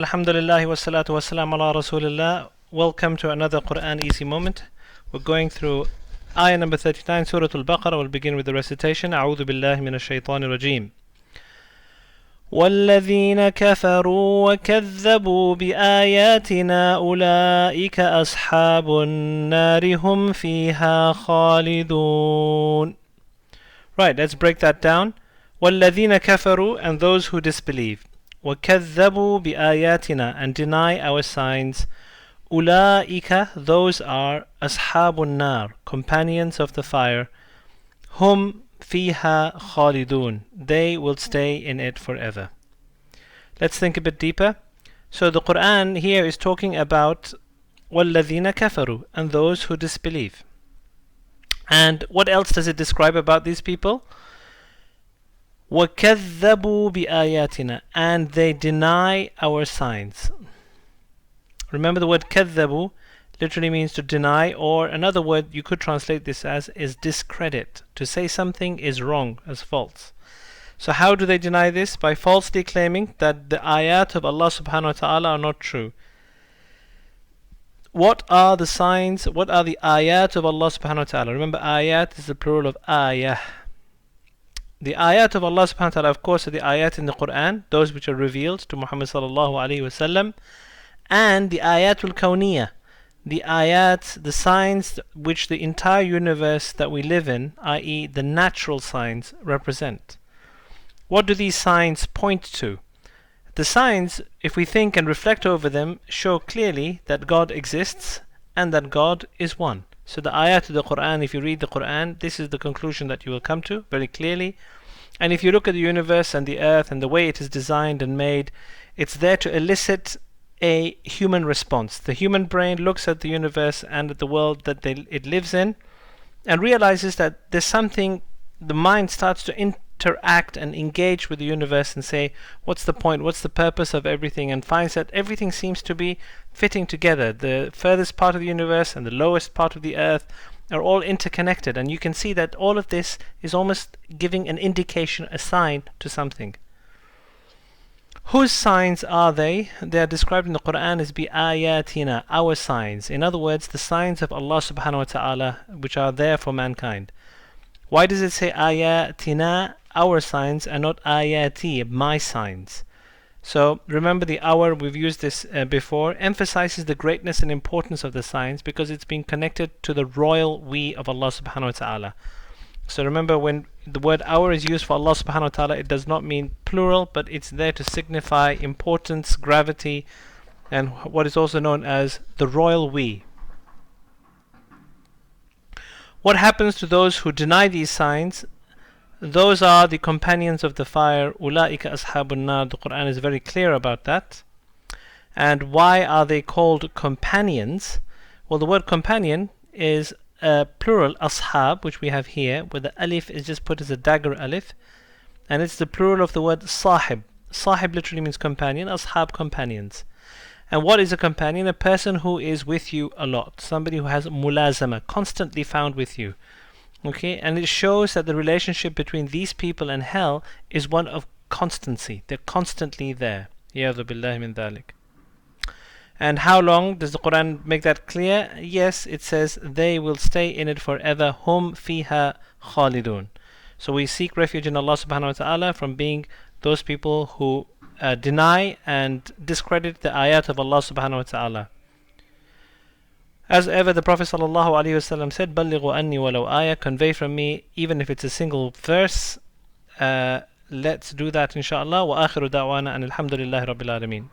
Alhamdulillah wa salatu wa salam ala Rasulillah. Welcome to another Quran Easy Moment. We're going through ayah number 39, Surah Al-Baqarah. We'll begin with the recitation. A'udhu billahi minash shaitanir rajim. وَالَّذِينَ كَفَرُوا وَكَذَّبُوا بِآيَاتِنَا أُولَئِكَ أَصْحَابُ النَّارِ هُمْ فِيهَا خَالِدُونَ. Right, let's break that down. وَالَّذِينَ كَفَرُوا, and those who disbelieve. وَكَذَّبُوا بِآيَاتِنَا, and deny our signs. أُولَئِكَ, those are أَصْحَابُ النَّارِ, companions of the fire. Hum fiha khalidun, they will stay in it forever. Let's think a bit deeper. So the Quran here is talking about وَالَّذِينَ كَفَرُوا, and those who disbelieve. And what else does it describe about these people? وَكَذَّبُوا بِآيَاتِنَا, and they deny our signs. Remember, the word كَذَّبُوا literally means to deny, or another word you could translate this as is discredit. To say something is wrong, as false. So how do they deny this? By falsely claiming that the ayat of Allah subhanahu wa ta'ala are not true. What are the signs? What are the ayat of Allah subhanahu wa ta'ala? Remember, ayat is the plural of ayah. The ayat of Allah subhanahu wa ta'ala, of course, are the ayat in the Quran, those which are revealed to Muhammad sallallahu alayhi wasallam, and the ayatul kawniyah, the ayat, the signs which the entire universe that we live in, i.e. the natural signs, represent. What do these signs point to? The signs, if we think and reflect over them, show clearly that God exists and that God is one. So the ayat of the Quran, if you read the Quran, this is the conclusion that you will come to very clearly. And if you look at the universe and the earth and the way it is designed and made, it's there to elicit a human response. The human brain looks at the universe and at the world that it lives in and realizes that there's something. The mind starts to interact and engage with the universe and say, what's the point, what's the purpose of everything, and finds that everything seems to be fitting together. The furthest part of the universe and the lowest part of the earth are all interconnected, and you can see that all of this is almost giving an indication, a sign to something. Whose signs are they? They are described in the Quran as bi-ayatina, our signs. In other words, the signs of Allah subhanahu wa ta'ala, which are there for mankind. Why does it say ayatina, our signs, and not ayati, my signs? So remember, the our, we've used this before, emphasizes the greatness and importance of the signs because it's been connected to the royal we of Allah subhanahu wa ta'ala. So remember, when the word our is used for Allah subhanahu wa ta'ala, it does not mean plural, but it's there to signify importance, gravity, and what is also known as the royal we. What happens to those who deny these signs? Those are the companions of the fire. Ulaika ashabun nar. The Quran is very clear about that. And why are they called companions? Well, the word companion is plural ashab, which we have here, where the alif is just put as a dagger alif, and it's the plural of the word sahib. Sahib literally means companion, ashab, companions. And what is a companion? A person who is with you a lot, somebody who has mulazama, constantly found with you. Okay, and it shows that the relationship between these people and hell is one of constancy. They're constantly there. Ya'udhu billahi min dhalik. And how long does the Quran make that clear? Yes, it says they will stay in it forever. Hum fiha khalidun. So we seek refuge in Allah subhanahu wa ta'ala from being those people who deny and discredit the ayat of Allah subhanahu wa ta'ala. As ever, the Prophet sallallahu alaihi wasallam said, "Ballighu anni walau ayah," convey from me, even if it's a single verse. Let's do that, inshallah. Wa akhiru da'wana and alhamdulillahi rabbil alameen.